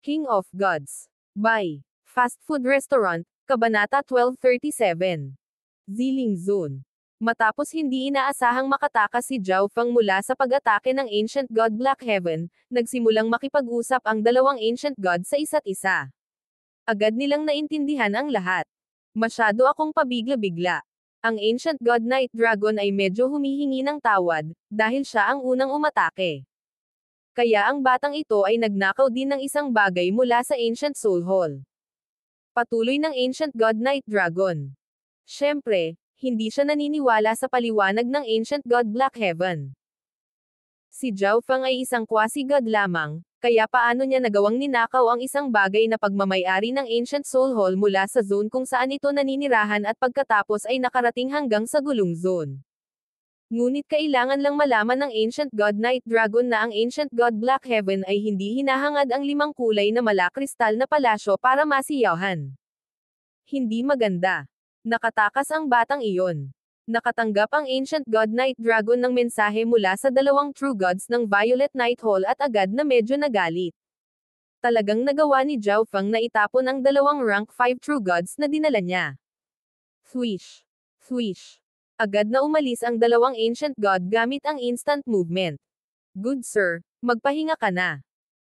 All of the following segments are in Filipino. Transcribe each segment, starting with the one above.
King of Gods. By Fast Food Restaurant, Kabanata 1237. Ziling Zone. Matapos hindi inaasahang makatakas si Zhao Feng mula sa pag-atake ng Ancient God Black Heaven, nagsimulang makipag-usap ang dalawang Ancient God sa isa't isa. Agad nilang naintindihan ang lahat. Masyado akong pabigla-bigla. Ang Ancient God Night Dragon ay medyo humihingi ng tawad, dahil siya ang unang umatake. Kaya ang batang ito ay nagnakaw din ng isang bagay mula sa Ancient Soul Hall. Patuloy ng Ancient God Night Dragon. Siyempre, hindi siya naniniwala sa paliwanag ng Ancient God Black Heaven. Si Zhao Feng ay isang quasi-god lamang, kaya paano niya nagawang ninakaw ang isang bagay na pagmamay-ari ng Ancient Soul Hall mula sa zone kung saan ito naninirahan at pagkatapos ay nakarating hanggang sa gulong zone. Ngunit kailangan lang malaman ng Ancient God Night Dragon na ang Ancient God Black Heaven ay hindi hinahangad ang 5 kulay na malakristal na palasyo para masiyahan. Hindi maganda. Nakatakas ang batang iyon. Nakatanggap ang Ancient God Night Dragon ng mensahe mula sa 2 True Gods ng Violet Night Hall at agad na medyo nagalit. Talagang nagawa ni Zhao Feng na itapon ang 2 Rank 5 True Gods na dinala niya. Swish. Swish. Agad na umalis ang 2 Ancient God gamit ang instant movement. Good sir, magpahinga ka na.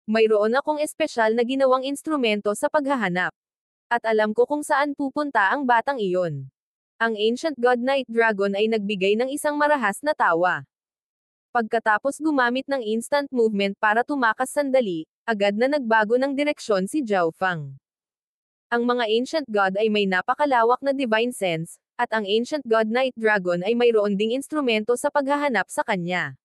Mayroon akong espesyal na ginawang instrumento sa paghahanap. At alam ko kung saan pupunta ang batang iyon. Ang Ancient God Night Dragon ay nagbigay ng isang marahas na tawa. Pagkatapos gumamit ng instant movement para tumakas sandali, agad na nagbago ng direksyon si Zhao Feng. Ang mga Ancient God ay may napakalawak na divine sense, at ang Ancient God Night Dragon ay mayroon ding instrumento sa paghahanap sa kanya.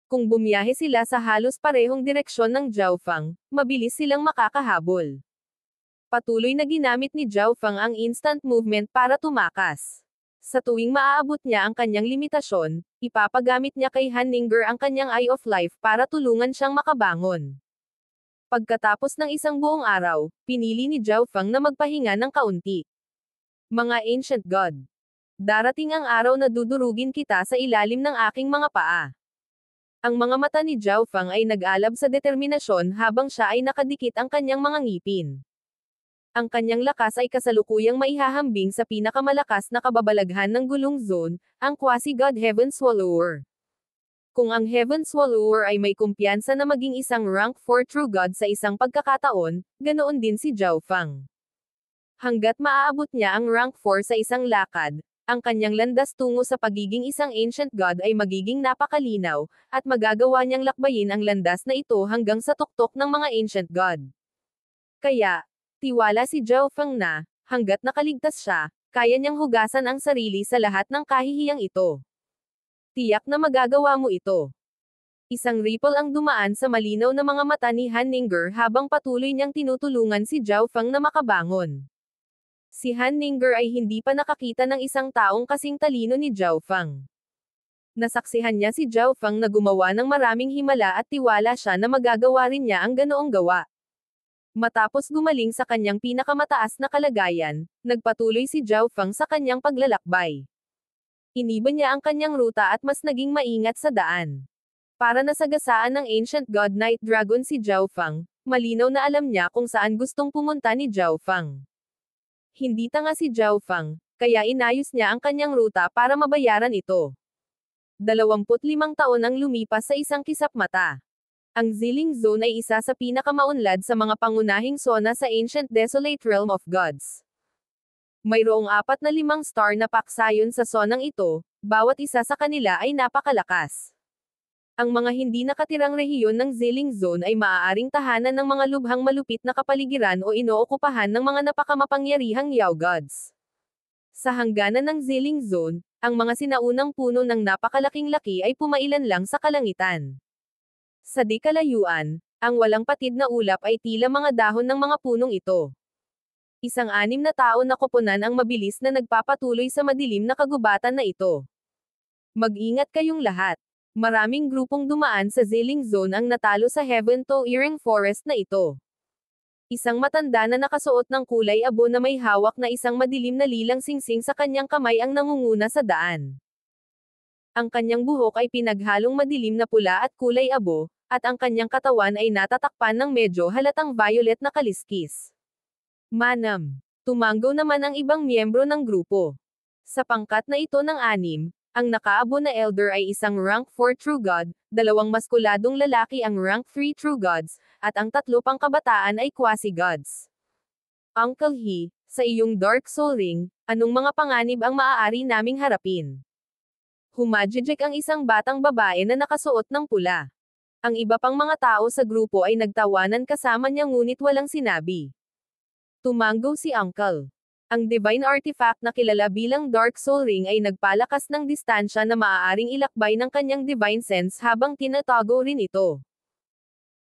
Kung bumiyahe sila sa halos parehong direksyon ng Zhao Feng, mabilis silang makakahabol. Patuloy na ginamit ni Zhao Feng ang instant movement para tumakas. Sa tuwing maaabot niya ang kanyang limitasyon, ipapagamit niya kay Han Ningguo ang kanyang Eye of Life para tulungan siyang makabangon. Pagkatapos ng isang buong araw, pinili ni Zhao Feng na magpahinga ng kaunti. Mga Ancient God. Darating ang araw na dudurugin kita sa ilalim ng aking mga paa. Ang mga mata ni Zhao Feng ay nag-alab sa determinasyon habang siya ay nakadikit ang kanyang mga ngipin. Ang kanyang lakas ay kasalukuyang maihahambing sa pinakamalakas na kababalaghan ng gulong zone, ang quasi-god Heaven Swallower. Kung ang Heaven Swallower ay may kumpiyansa na maging isang rank 4 true god sa isang pagkakataon, ganoon din si Zhao Feng. Hanggat maaabot niya ang rank 4 sa isang lakad, ang kanyang landas tungo sa pagiging isang Ancient God ay magiging napakalinaw, at magagawa niyang lakbayin ang landas na ito hanggang sa tuktok ng mga Ancient God. Kaya, tiwala si Zhao Feng na, hanggat nakaligtas siya, kaya niyang hugasan ang sarili sa lahat ng kahihiyang ito. Tiyak na magagawa mo ito. Isang ripple ang dumaan sa malinaw na mga mata ni Han Ningguo habang patuloy niyang tinutulungan si Zhao Feng na makabangon. Si Han Ningguo ay hindi pa nakakita ng isang taong kasing talino ni Zhao Feng. Nasaksihan niya si Zhao Feng na gumawa ng maraming himala at tiwala siya na magagawa rin niya ang ganoong gawa. Matapos gumaling sa kanyang pinakamataas na kalagayan, nagpatuloy si Zhao Feng sa kanyang paglalakbay. Iniba niya ang kanyang ruta at mas naging maingat sa daan. Para nasagasaan ng Ancient God Night Dragon si Zhao Feng, malinaw na alam niya kung saan gustong pumunta ni Zhao Feng. Hindi tanga si Zhao Feng, kaya inayos niya ang kanyang ruta para mabayaran ito. 25 taon ang lumipas sa isang kisap mata. Ang Ziling Zone ay isa sa pinakamaunlad sa mga pangunahing zona sa Ancient Desolate Realm of Gods. Mayroong 4 na 5 star na paksayon sa zonang ito, bawat isa sa kanila ay napakalakas. Ang mga hindi nakatirang rehiyon ng Ziling Zone ay maaaring tahanan ng mga lubhang malupit na kapaligiran o inookupahan ng mga napakamapangyarihang Yao Gods. Sa hangganan ng Ziling Zone, ang mga sinaunang puno ng napakalaking laki ay pumailan lang sa kalangitan. Sa di kalayuan, ang walang patid na ulap ay tila mga dahon ng mga punong ito. Isang 6 na tao na koponan ang mabilis na nagpapatuloy sa madilim na kagubatan na ito. Mag-ingat kayong lahat. Maraming grupong dumaan sa Ziling Zone ang natalo sa Heaven to Earring Forest na ito. Isang matanda na nakasuot ng kulay abo na may hawak na isang madilim na lilang singsing sa kanyang kamay ang nangunguna sa daan. Ang kanyang buhok ay pinaghalong madilim na pula at kulay abo, at ang kanyang katawan ay natatakpan ng medyo halatang violet na kaliskis. Manam. Tumanggo naman ang ibang miyembro ng grupo. Sa pangkat na ito ng 6, ang nakaabo na elder ay isang rank 4 True God, 2 maskuladong lalaki ang rank 3 True Gods, at ang 3 pang kabataan ay Quasi-Gods. Uncle He, sa iyong Dark Soul Ring, anong mga panganib ang maaari naming harapin? Humajijik ang isang batang babae na nakasuot ng pula. Ang iba pang mga tao sa grupo ay nagtawanan kasama niya ngunit walang sinabi. Tumanggo si Uncle. Ang divine artifact na kilala bilang Dark Soul Ring ay nagpalakas ng distansya na maaaring ilakbay ng kanyang divine sense habang tinatago rin ito.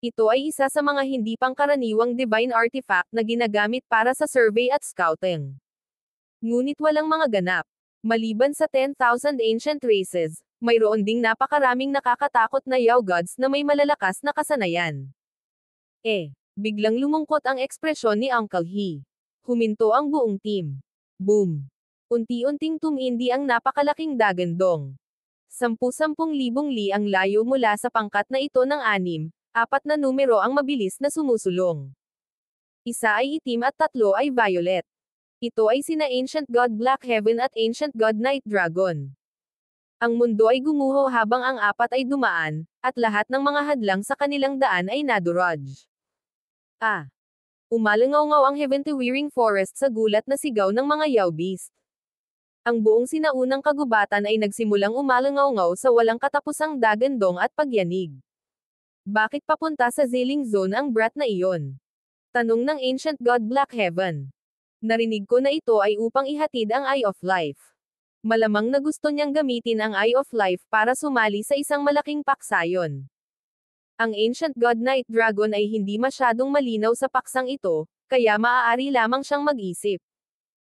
Ito ay isa sa mga hindi pangkaraniwang divine artifact na ginagamit para sa survey at scouting. Ngunit walang mga ganap. Maliban sa 10,000 ancient races, mayroon ding napakaraming nakakatakot na Yao Gods na may malalakas na kasanayan. Biglang lumungkot ang ekspresyon ni Uncle He. Huminto ang buong team. Boom! Unti-unting tumindi ang napakalaking dagandong. 10,000 li ang layo mula sa pangkat na ito ng 6, 4 na numero ang mabilis na sumusulong. Isa ay itim at 3 ay violet. Ito ay sina Ancient God Black Heaven at Ancient God Night Dragon. Ang mundo ay gumuho habang ang 4 ay dumaan, at lahat ng mga hadlang sa kanilang daan ay nadurog. Umalangaw-ngaw ang Heaven-Wearing Forest sa gulat na sigaw ng mga Yao Beast. Ang buong sinaunang kagubatan ay nagsimulang umalangaw-ngaw sa walang katapusang dagandong at pagyanig. Bakit papunta sa Zilling Zone ang brat na iyon? Tanong ng Ancient God Black Heaven. Narinig ko na ito ay upang ihatid ang Eye of Life. Malamang na gusto niyang gamitin ang Eye of Life para sumali sa isang malaking paksayon. Ang Ancient God Night Dragon ay hindi masyadong malinaw sa paksang ito, kaya maaari lamang siyang mag-isip.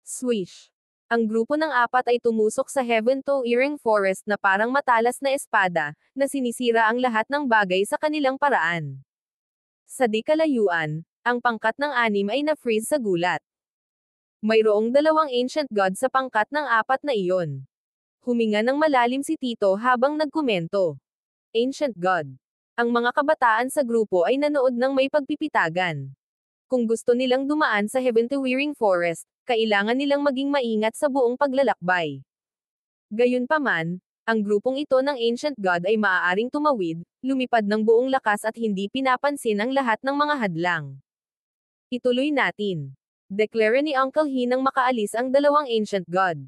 Swish! Ang grupo ng 4 ay tumusok sa Heaven-Wearing Forest na parang matalas na espada, na sinisira ang lahat ng bagay sa kanilang paraan. Sa di kalayuan, ang pangkat ng 6 ay na-freeze sa gulat. Mayroong 2 Ancient God sa pangkat ng 4 na iyon. Huminga ng malalim si Tito habang nagkomento. Ancient God. Ang mga kabataan sa grupo ay nanood ng may pagpipitagan. Kung gusto nilang dumaan sa Heaven-Wearing Forest, kailangan nilang maging maingat sa buong paglalakbay. Gayunpaman, ang grupong ito ng Ancient God ay maaaring tumawid, lumipad ng buong lakas at hindi pinapansin ang lahat ng mga hadlang. Ituloy natin. Deklara ni Uncle He nang makaalis ang 2 Ancient God.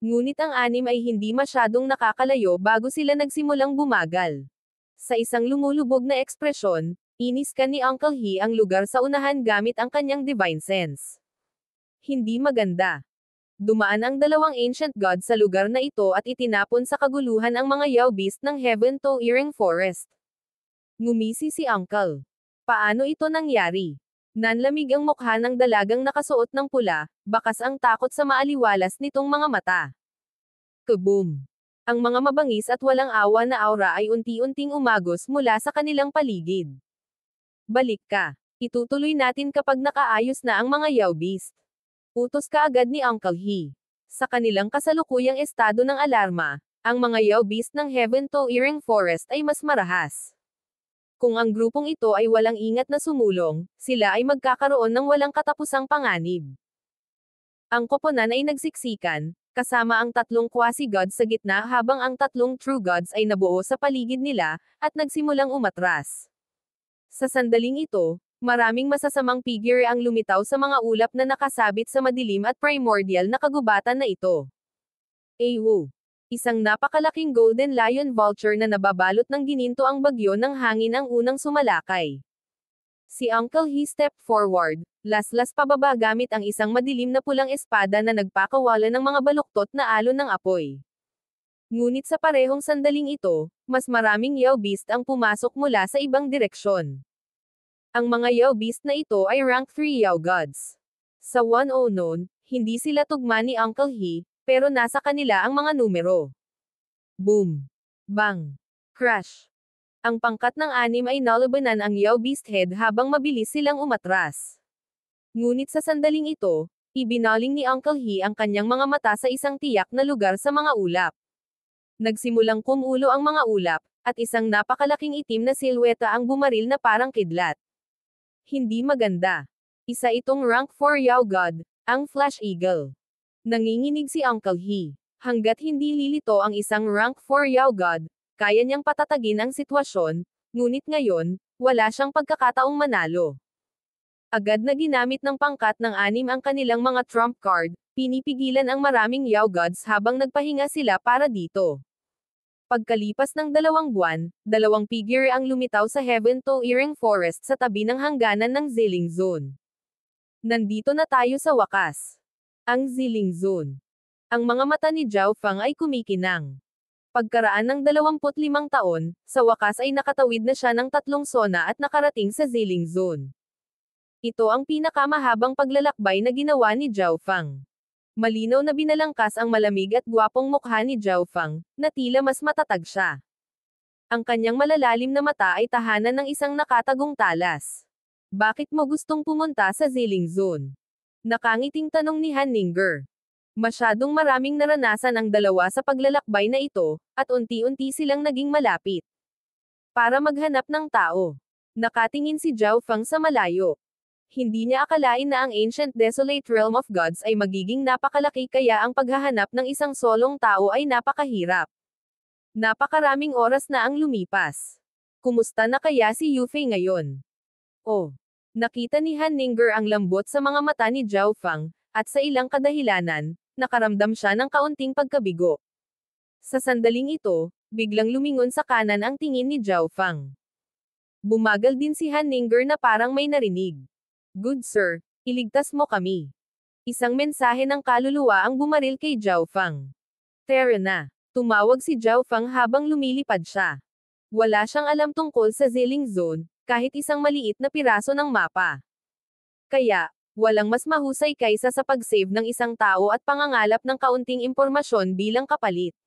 Ngunit ang 6 ay hindi masyadong nakakalayo bago sila nagsimulang bumagal. Sa isang lumulubog na ekspresyon, iniskan ni Uncle He ang lugar sa unahan gamit ang kanyang divine sense. Hindi maganda. Dumaan ang 2 Ancient God sa lugar na ito at itinapon sa kaguluhan ang mga Yao Beast ng Heaven-Wearing Forest. Ngumisi si Uncle. Paano ito nangyari? Nanlamig ang mukha ng dalagang nakasuot ng pula, bakas ang takot sa maaliwalas nitong mga mata. Kaboom! Ang mga mabangis at walang awa na aura ay unti-unting umagos mula sa kanilang paligid. Balik ka. Itutuloy natin kapag nakaayos na ang mga Yao Beast. Utos kaagad ni Uncle He. Sa kanilang kasalukuyang estado ng alarma, ang mga Yao Beast ng Heaven-Wearing Forest ay mas marahas. Kung ang grupong ito ay walang ingat na sumulong, sila ay magkakaroon ng walang katapusang panganib. Ang koponan ay nagsiksikan, kasama ang 3 Quasi-Gods sa gitna habang ang 3 True Gods ay nabuo sa paligid nila, at nagsimulang umatras. Sa sandaling ito, maraming masasamang figure ang lumitaw sa mga ulap na nakasabit sa madilim at primordial na kagubatan na ito. Ewo! Isang napakalaking golden lion vulture na nababalot ng gininto ang bagyo ng hangin ang unang sumalakay. Si Uncle He stepped forward, laslas pababa gamit ang isang madilim na pulang espada na nagpakawala ng mga baluktot na alon ng apoy. Ngunit sa parehong sandaling ito, mas maraming Yao Beast ang pumasok mula sa ibang direksyon. Ang mga Yao Beast na ito ay rank 3 Yao Gods. Sa 109, hindi sila tugma ni Uncle He, pero nasa kanila ang mga numero. Boom! Bang! Crash! Ang pangkat ng 6 ay nalabanan ang Yao Beast Head habang mabilis silang umatras. Ngunit sa sandaling ito, ibinaling ni Uncle He ang kanyang mga mata sa isang tiyak na lugar sa mga ulap. Nagsimulang kumulo ang mga ulap, at isang napakalaking itim na silweta ang bumaril na parang kidlat. Hindi maganda. Isa itong rank 4 Yao God, ang Flash Eagle. Nanginginig si Uncle He. Hanggat hindi lilito ang isang rank 4 Yao God, kaya niyang patatagin ang sitwasyon, ngunit ngayon, wala siyang pagkakataong manalo. Agad na ginamit ng pangkat ng 6 ang kanilang mga trump card, pinipigilan ang maraming Yao Gods habang nagpahinga sila para dito. Pagkalipas ng 2 buwan, 2 figure ang lumitaw sa Heaven to Earring Forest sa tabi ng hangganan ng Ziling Zone. Nandito na tayo sa wakas. Ang Ziling Zone. Ang mga mata ni Zhao Fang ay kumikinang. Pagkaraan ng 25 taon, sa wakas ay nakatawid na siya ng 3 sona at nakarating sa Ziling Zone. Ito ang pinakamahabang paglalakbay na ginawa ni Zhao Fang. Malinaw na binalangkas ang malamig at gwapong mukha ni Zhao Fang, na tila mas matatag siya. Ang kanyang malalalim na mata ay tahanan ng isang nakatagong talas. Bakit mo gustong pumunta sa Ziling Zone? Nakangiting tanong ni Han Ninger. Masyadong maraming naranasan ang dalawa sa paglalakbay na ito, at unti-unti silang naging malapit. Para maghanap ng tao. Nakatingin si Zhao Fang sa malayo. Hindi niya akalain na ang Ancient Desolate Realm of Gods ay magiging napakalaki kaya ang paghahanap ng isang solong tao ay napakahirap. Napakaraming oras na ang lumipas. Kumusta na kaya si Yufei ngayon? Oh. Nakita ni Han Ninger ang lambot sa mga mata ni Zhao Fang, at sa ilang kadahilanan, nakaramdam siya ng kaunting pagkabigo. Sa sandaling ito, biglang lumingon sa kanan ang tingin ni Zhao Fang. Bumagal din si Han Ninger na parang may narinig. Good sir, iligtas mo kami. Isang mensahe ng kaluluwa ang bumaril kay Zhao Fang. Tara na. Tumawag si Zhao Fang habang lumilipad siya. Wala siyang alam tungkol sa Ziling Zone, kahit isang maliit na piraso ng mapa. Kaya, walang mas mahusay kaysa sa pag-save ng isang tao at pangangalap ng kaunting impormasyon bilang kapalit.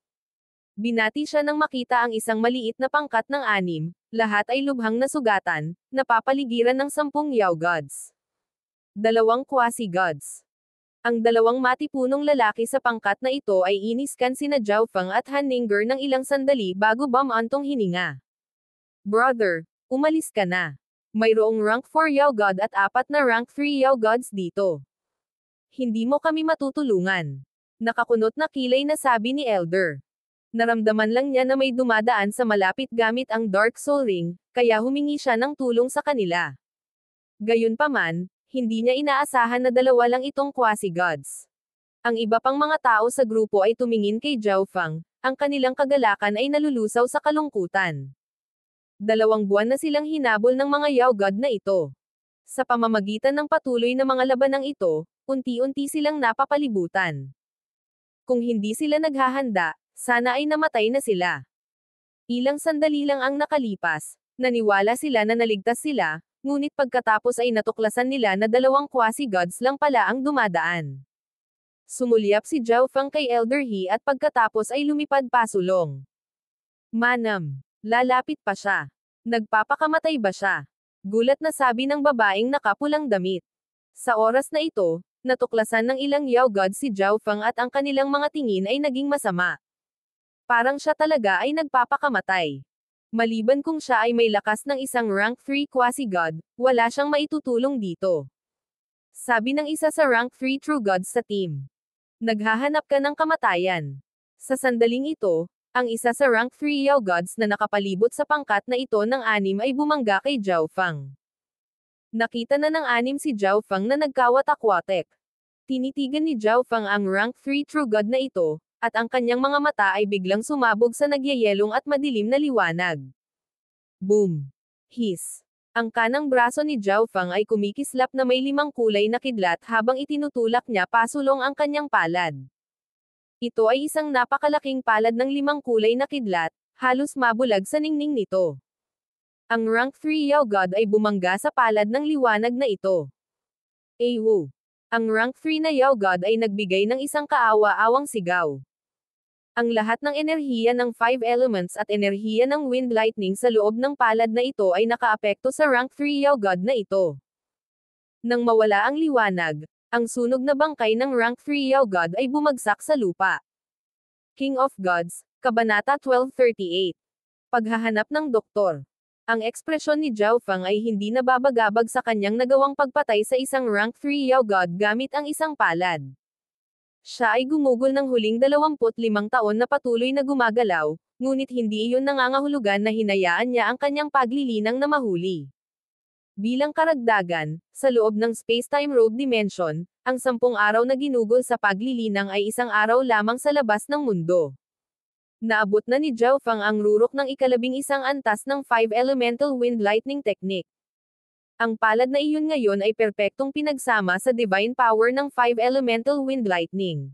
Binati siya nang makita ang isang maliit na pangkat ng 6, lahat ay lubhang nasugatan, napapaligiran ng 10 Yao Gods. 2 quasi-gods. Ang 2 matipunong lalaki sa pangkat na ito ay iniskan sina Zhao Fang at Han Ninger ng ilang sandali bago bumantong hininga. Brother, umalis ka na. Mayroong rank 4 Yao God at 4 na rank 3 Yao Gods dito. Hindi mo kami matutulungan. Nakakunot na kilay na sabi ni Elder. Naramdaman lang niya na may dumadaan sa malapit gamit ang Dark Soul Ring, kaya humingi siya ng tulong sa kanila. Gayunpaman, hindi niya inaasahan na 2 lang itong quasi-gods. Ang iba pang mga tao sa grupo ay tumingin kay Zhao Fang, ang kanilang kagalakan ay nalulusaw sa kalungkutan. 2 buwan na silang hinabol ng mga Yao God na ito. Sa pamamagitan ng patuloy na mga labanang ito, unti-unti silang napapalibutan. Kung hindi sila naghahanda, sana ay namatay na sila. Ilang sandali lang ang nakalipas, naniwala sila na naligtas sila, ngunit pagkatapos ay natuklasan nila na 2 quasi-gods lang pala ang dumadaan. Sumulyap si Zhao Fang kay Elder He at pagkatapos ay lumipad pasulong. Manam. Lalapit pa siya. Nagpapakamatay ba siya? Gulat na sabi ng babaeng nakapulang damit. Sa oras na ito, natuklasan ng ilang Yao God si Zhao Fang at ang kanilang mga tingin ay naging masama. Parang siya talaga ay nagpapakamatay. Maliban kung siya ay may lakas ng isang rank 3 quasi-god, wala siyang maitutulong dito. Sabi ng isa sa rank 3 true gods sa team. Naghahanap ka ng kamatayan. Sa sandaling ito, ang isa sa rank 3 Yao Gods na nakapalibot sa pangkat na ito ng 6 ay bumangga kay Zhao Fang. Nakita na ng 6 si Zhao Fang na nagkawatak-watek. Tinitigan ni Zhao Fang ang rank 3 true god na ito, at ang kanyang mga mata ay biglang sumabog sa nagyayelong at madilim na liwanag. Boom! Hiss! Ang kanang braso ni Zhao Fang ay kumikislap na may 5 kulay na kidlat habang itinutulak niya pasulong ang kanyang palad. Ito ay isang napakalaking palad ng 5 kulay na kidlat, halos mabulag sa ningning nito. Ang rank 3 Yao God ay bumangga sa palad ng liwanag na ito. Ewo! Ang rank 3 na Yao God ay nagbigay ng isang kaawa-awang sigaw. Ang lahat ng enerhiya ng 5 elements at enerhiya ng wind lightning sa loob ng palad na ito ay nakaapekto sa rank 3 Yao God na ito. Nang mawala ang liwanag, ang sunog na bangkay ng rank 3 Yao God ay bumagsak sa lupa. King of Gods, Kabanata 1238. Paghahanap ng doktor. Ang ekspresyon ni Zhao Feng ay hindi nababagabag sa kanyang nagawang pagpatay sa isang rank 3 Yao God gamit ang isang palad. Siya ay gumugol ng huling 25 taon na patuloy na gumagalaw, ngunit hindi iyon nangangahulugan na hinayaan niya ang kanyang paglilinang na mahuli. Bilang karagdagan, sa loob ng space-time robe dimension, ang 10 araw na ginugol sa paglilinang ay isang araw lamang sa labas ng mundo. Naabot na ni Zhao Feng ang rurok ng ika-11 antas ng 5 Elemental Wind Lightning Technique. Ang palad na iyon ngayon ay perpektong pinagsama sa divine power ng 5 Elemental Wind Lightning.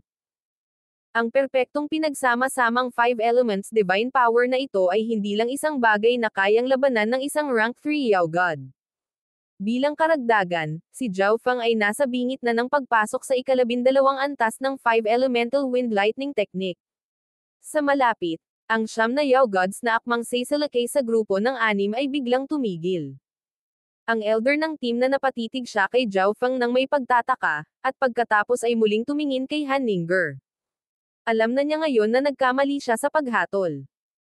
Ang perpektong pinagsama-samang 5 elements divine power na ito ay hindi lang isang bagay na kayang labanan ng isang rank 3 Yao God. Bilang karagdagan, si Zhao Feng ay nasa bingit na ng pagpasok sa ika-12 antas ng 5 Elemental Wind Lightning Technique. Sa malapit, ang 9 na Yao Gods na akmang sasalakay sa grupo ng 6 ay biglang tumigil. Ang elder ng team na napatitig siya kay Zhao Feng nang may pagtataka, at pagkatapos ay muling tumingin kay Han Ninger. Alam na niya ngayon na nagkamali siya sa paghatol.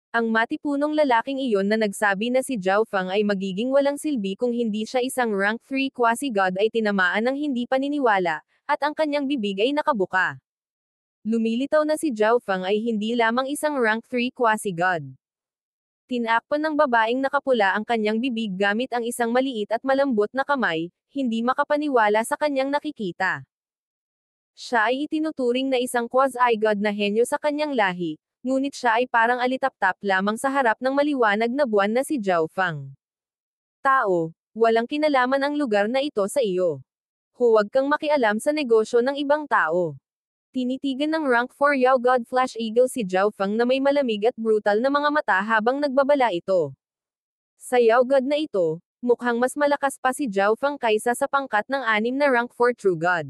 Ang matipunong lalaking iyon na nagsabi na si Zhao Feng ay magiging walang silbi kung hindi siya isang rank 3 quasi-god ay tinamaan ng hindi paniniwala, at ang kanyang bibig ay nakabuka. Lumilitaw na si Zhao Feng ay hindi lamang isang rank 3 quasi-god. Tinakpan ng babaeng nakapula ang kanyang bibig gamit ang isang maliit at malambot na kamay, hindi makapaniwala sa kanyang nakikita. Siya ay itinuturing na isang quasi-god na henyo sa kanyang lahi, ngunit siya ay parang alitaptap lamang sa harap ng maliwanag na buwan na si Zhao Feng. Tao, walang kinalaman ang lugar na ito sa iyo. Huwag kang makialam sa negosyo ng ibang tao. Tinitigan ng rank 4 Yao God Flash Eagle si Zhao Feng na may malamig at brutal na mga mata habang nagbabala ito. Sa Yao God na ito, mukhang mas malakas pa si Zhao Feng kaysa sa pangkat ng 6 na rank 4 True God.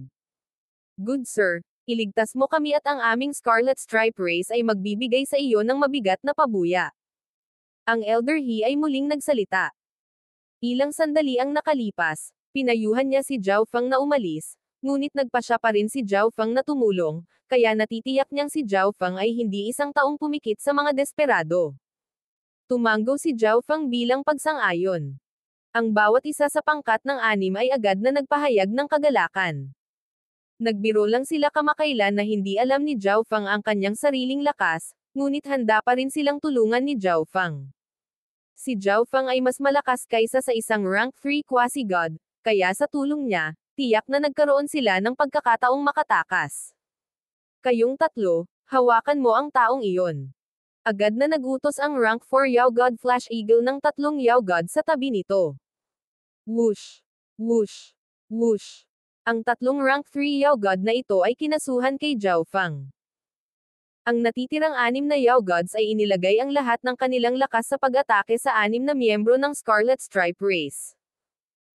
Good sir, iligtas mo kami at ang aming Scarlet Stripe Race ay magbibigay sa iyo ng mabigat na pabuya. Ang Elder He ay muling nagsalita. Ilang sandali ang nakalipas, pinayuhan niya si Zhao Feng na umalis. Ngunit nagpasya pa rin si Zhao Feng na tumulong, kaya natitiyak niyang si Zhao Feng ay hindi isang taong pumikit sa mga desperado. Tumanggo si Zhao Feng bilang pagsang-ayon. Ang bawat isa sa pangkat ng 6 ay agad na nagpahayag ng kagalakan. Nagbiro lang sila kamakailan na hindi alam ni Zhao Feng ang kanyang sariling lakas, ngunit handa pa rin silang tulungan ni Zhao Feng. Si Zhao Feng ay mas malakas kaysa sa isang rank 3 quasi-god, kaya sa tulong niya, tiyak na nagkaroon sila ng pagkakataong makatakas. Kayong tatlo, hawakan mo ang taong iyon. Agad na nagutos ang rank 4 Yao God Flash Eagle ng 3 Yao God sa tabi nito. Whoosh! Whoosh! Whoosh! Ang 3 rank 3 Yao God na ito ay kinasuhan kay Zhao Feng. Ang natitirang 6 na Yao Gods ay inilagay ang lahat ng kanilang lakas sa pag-atake sa 6 na miyembro ng Scarlet Stripe Race.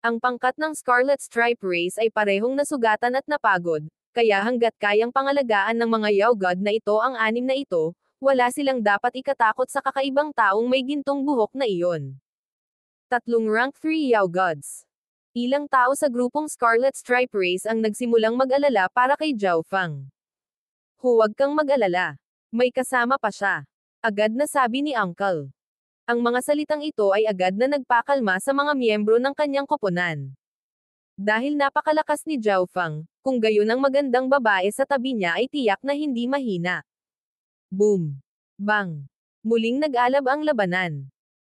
Ang pangkat ng Scarlet Stripe Race ay parehong nasugatan at napagod, kaya hanggat kayang pangalagaan ng mga Yao God na ito ang 6 na ito, wala silang dapat ikatakot sa kakaibang taong may gintong buhok na iyon. 3 rank 3 Yao Gods. Ilang tao sa grupong Scarlet Stripe Race ang nagsimulang mag-alala para kay Zhao Feng. Huwag kang mag-alala. May kasama pa siya. Agad na sabi ni Uncle. Ang mga salitang ito ay agad na nagpakalma sa mga miyembro ng kanyang koponan. Dahil napakalakas ni Zhao Feng, kung gayon ang magandang babae sa tabi niya ay tiyak na hindi mahina. Boom! Bang! Muling nag-alab ang labanan.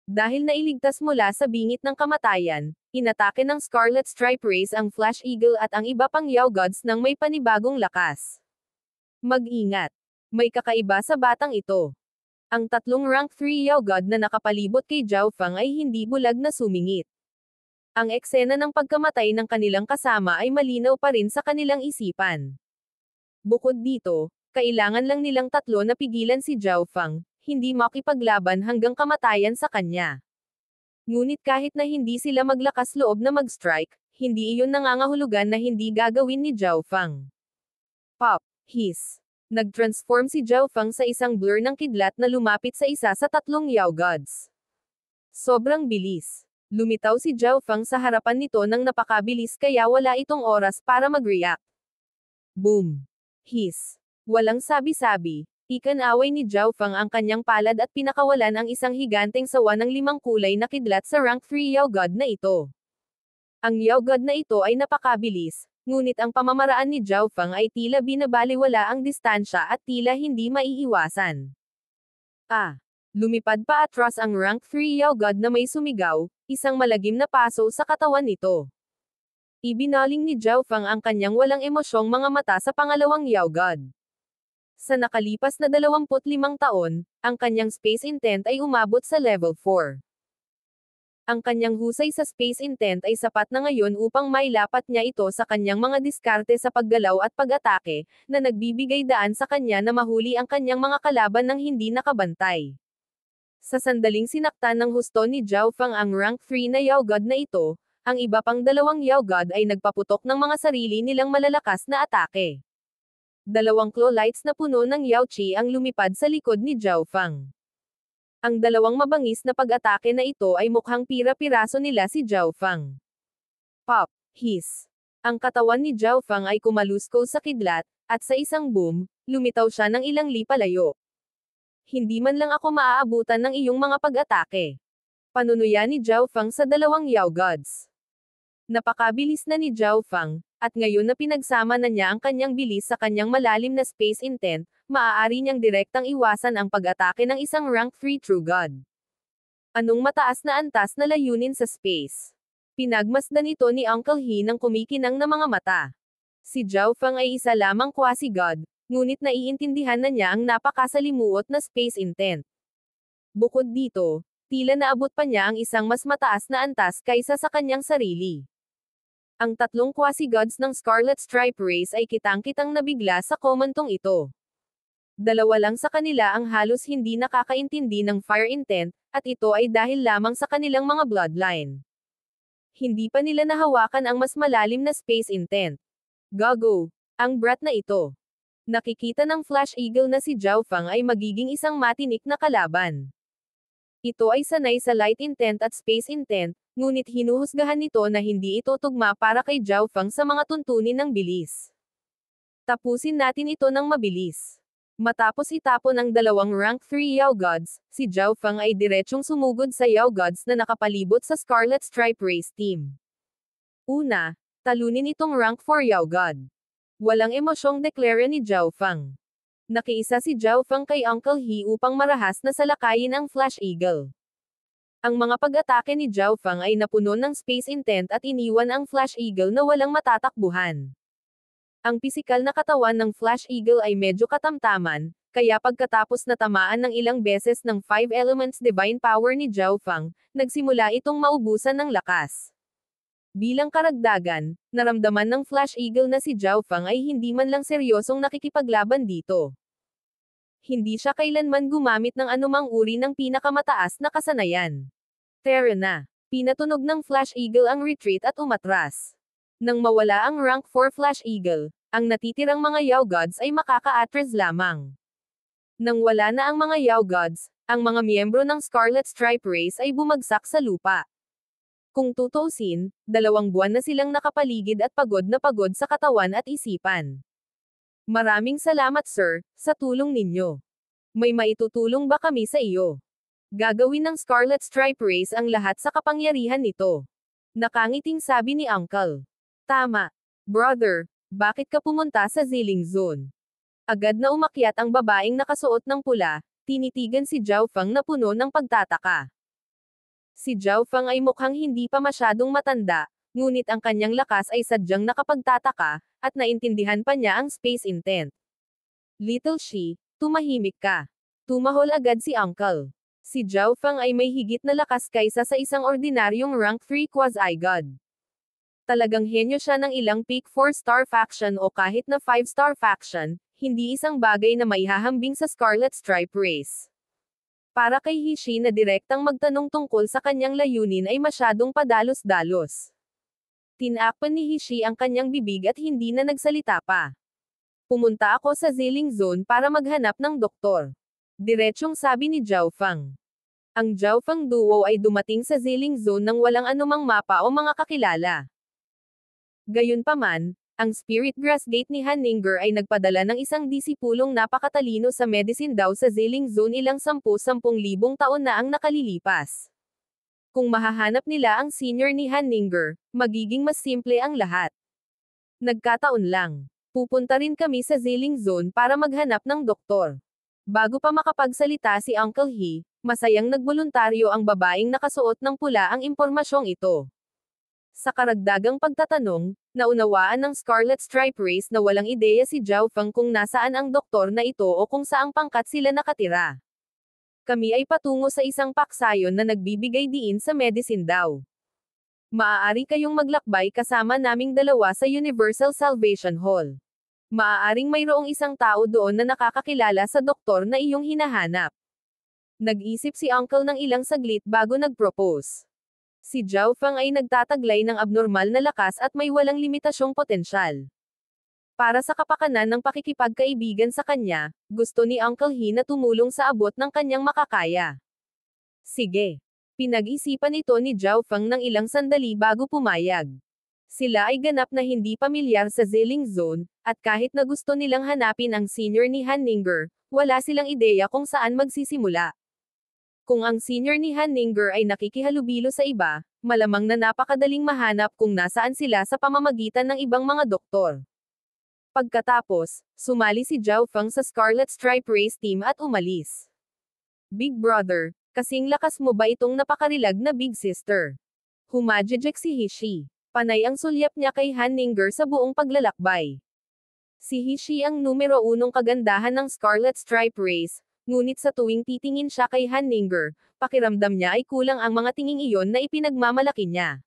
Dahil nailigtas mula sa bingit ng kamatayan, inatake ng Scarlet Stripe Race ang Flash Eagle at ang iba pang Yao Gods ng may panibagong lakas. Mag-ingat! May kakaiba sa batang ito. Ang 3 rank 3 Yao God na nakapalibot kay Zhao Feng ay hindi bulag na sumingit. Ang eksena ng pagkamatay ng kanilang kasama ay malinaw pa rin sa kanilang isipan. Bukod dito, kailangan lang nilang 3 na pigilan si Zhao Feng, hindi makipaglaban hanggang kamatayan sa kanya. Ngunit kahit na hindi sila maglakas loob na mag-strike, hindi iyon nangangahulugan na hindi gagawin ni Zhao Feng. Pop! Hiss! Nag-transform si Zhao Feng sa isang blur ng kidlat na lumapit sa isa sa 3 Yao Gods. Sobrang bilis. Lumitaw si Zhao Feng sa harapan nito nang napakabilis kaya wala itong oras para mag-react. Boom! Hiss! Walang sabi-sabi, Ikanaway ni Zhao Feng ang kanyang palad at pinakawalan ang isang higanteng sawa ng 5 kulay na kidlat sa rank 3 Yao God na ito. Ang Yao God na ito ay napakabilis, ngunit ang pamamaraan ni Zhao Feng ay tila binabaliwala ang distansya at tila hindi maiiwasan. Lumipad pa atras ang rank 3 Yao God na may sumigaw, isang malagim na paso sa katawan nito. Ibinaling ni Zhao Feng ang kanyang walang emosyong mga mata sa pangalawang Yao God. Sa nakalipas na 25 taon, ang kanyang space intent ay umabot sa level 4. Ang kanyang husay sa space intent ay sapat na ngayon upang mailapat niya ito sa kanyang mga diskarte sa paggalaw at pag-atake, na nagbibigay daan sa kanya na mahuli ang kanyang mga kalaban ng hindi nakabantay. Sa sandaling sinaktan ng husto ni Zhao Feng ang rank 3 na Yao God na ito, ang iba pang dalawang Yao God ay nagpaputok ng mga sarili nilang malalakas na atake. 2 claw lights na puno ng Yao Qi ang lumipad sa likod ni Zhao Feng. Ang 2 mabangis na pag-atake na ito ay mukhang pira-piraso nila si Zhao Feng. Pop! Hiss! Ang katawan ni Zhao Feng ay kumalusko sa kidlat, at sa isang boom, lumitaw siya ng ilang li palayo. Hindi man lang ako maaabutan ng iyong mga pag-atake. Panunuya ni Zhao Feng sa 2 Yao Gods. Napakabilis na ni Zhao Feng, at ngayon na pinagsama na niya ang kanyang bilis sa kanyang malalim na space intent, maaari niyang direktang iwasan ang pag-atake ng isang rank 3 True God. Anong mataas na antas na layunin sa space? Pinagmasdan ito ni Uncle He ng kumikinang na mga mata. Si Zhao Feng ay isa lamang quasi-god, ngunit naiintindihan na niya ang napakasalimuot na space intent. Bukod dito, tila naabot pa niya ang isang mas mataas na antas kaysa sa kanyang sarili. Ang 3 quasi-gods ng Scarlet Stripe Race ay kitang-kitang nabigla sa kommentong ito. 2 lang sa kanila ang halos hindi nakakaintindi ng fire intent, at ito ay dahil lamang sa kanilang mga bloodline. Hindi pa nila nahawakan ang mas malalim na space intent. Gago! Ang brat na ito. Nakikita ng Flash Eagle na si Zhao Feng ay magiging isang matinik na kalaban. Ito ay sanay sa light intent at space intent, ngunit hinuhusgahan nito na hindi ito tugma para kay Zhao Feng sa mga tuntunin ng bilis. Tapusin natin ito ng mabilis. Matapos itapon ang 2 rank 3 Yao Gods, si Zhao Feng ay diretsyong sumugod sa Yao Gods na nakapalibot sa Scarlet Stripe Race Team. Una, talunin itong rank 4 Yao God. Walang emosyong deklara ni Zhao Feng. Nakiisa si Zhao Feng kay Uncle He upang marahas na salakayin ang Flash Eagle. Ang mga pag-atake ni Zhao Feng ay napuno ng space intent at iniwan ang Flash Eagle na walang matatakbuhan. Ang pisikal na katawan ng Flash Eagle ay medyo katamtaman, kaya pagkatapos na tamaan ng ilang beses ng 5 Elements Divine Power ni Zhao Feng, nagsimula itong maubusan ng lakas. Bilang karagdagan, naramdaman ng Flash Eagle na si Zhao Feng ay hindi man lang seryosong nakikipaglaban dito. Hindi siya kailanman gumamit ng anumang uri ng pinakamataas na kasanayan. Tara na! Pinatunog ng Flash Eagle ang retreat at umatras. Nang mawala ang rank 4 Flash Eagle, ang natitirang mga Yao Gods ay makaka-atras lamang. Nang wala na ang mga Yao Gods, ang mga miyembro ng Scarlet Stripe Race ay bumagsak sa lupa. Kung tutuusin, 2 buwan na silang nakapaligid at pagod na pagod sa katawan at isipan. Maraming salamat sir, sa tulong ninyo. May maitutulong ba kami sa iyo? Gagawin ng Scarlet Stripe Race ang lahat sa kapangyarihan nito. Nakangiting sabi ni Uncle. Tama. Brother, bakit ka pumunta sa Ziling Zone? Agad na umakyat ang babaeng nakasuot ng pula, tinitigan si Zhao Feng na puno ng pagtataka. Si Zhao Feng ay mukhang hindi pa masyadong matanda, ngunit ang kanyang lakas ay sadyang nakapagtataka, at naintindihan pa niya ang space intent. Little Shi, tumahimik ka. Tumahol agad si Uncle. Si Zhao Feng ay may higit na lakas kaysa sa isang ordinaryong rank 3 quasi-god. Talagang henyo siya ng ilang peak 4-star faction o kahit na 5-star faction, hindi isang bagay na maihahambing sa Scarlet Stripe Race. Para kay Hishi na direktang magtanong tungkol sa kanyang layunin ay masyadong padalos-dalos. Tinakpan ni Hishi ang kanyang bibig at hindi na nagsalita pa. Pumunta ako sa Ziling Zone para maghanap ng doktor. Diretsyong sabi ni Zhao Feng. Ang Zhao Feng duo ay dumating sa Ziling Zone nang walang anumang mapa o mga kakilala. Gayunpaman, Ang Spirit Grass Gate ni Hanninger ay nagpadala ng isang disipulong napakatalino sa medicine daw sa Ziling Zone ilang 10,000 taon na ang nakalilipas. Kung mahahanap nila ang senior ni Hanninger, magiging mas simple ang lahat. Nagkataon lang. Pupunta rin kami sa Ziling Zone para maghanap ng doktor. Bago pa makapagsalita si Uncle He, masayang nagboluntaryo ang babaeng nakasuot ng pula ang impormasyong ito. Sa karagdagang pagtatanong, naunawaan ng Scarlet Stripe Race na walang ideya si Zhao Feng kung nasaan ang doktor na ito o kung saang pangkat sila nakatira. Kami ay patungo sa isang paksayon na nagbibigay diin sa medicine daw. Maaari kayong maglakbay kasama naming dalawa sa Universal Salvation Hall. Maaaring mayroong isang tao doon na nakakakilala sa doktor na iyong hinahanap. Nag-isip si Uncle ng ilang saglit bago nag-propose. Si Zhao Feng ay nagtataglay ng abnormal na lakas at may walang limitasyong potensyal. Para sa kapakanan ng pakikipagkaibigan sa kanya, gusto ni Uncle He na tumulong sa abot ng kanyang makakaya. Sige. Pinag-isipan ito ni Zhao Feng ng ilang sandali bago pumayag. Sila ay ganap na hindi pamilyar sa Ziling Zone, at kahit na gusto nilang hanapin ang senior ni Hanninger, wala silang ideya kung saan magsisimula. Kung ang senior ni Hanninger ay nakikihalubilo sa iba, malamang na napakadaling mahanap kung nasaan sila sa pamamagitan ng ibang mga doktor. Pagkatapos, sumali si Zhao Feng sa Scarlet Stripe Race Team at umalis. Big Brother, kasing lakas mo ba itong napakarilag na Big Sister? Humajijek si Hishi. Panay ang sulyap niya kay Hanninger sa buong paglalakbay. Si Hishi ang numero 1 kagandahan ng Scarlet Stripe Race. Ngunit sa tuwing titingin siya kay Hanninger, pakiramdam niya ay kulang ang mga tinging iyon na ipinagmamalaki niya.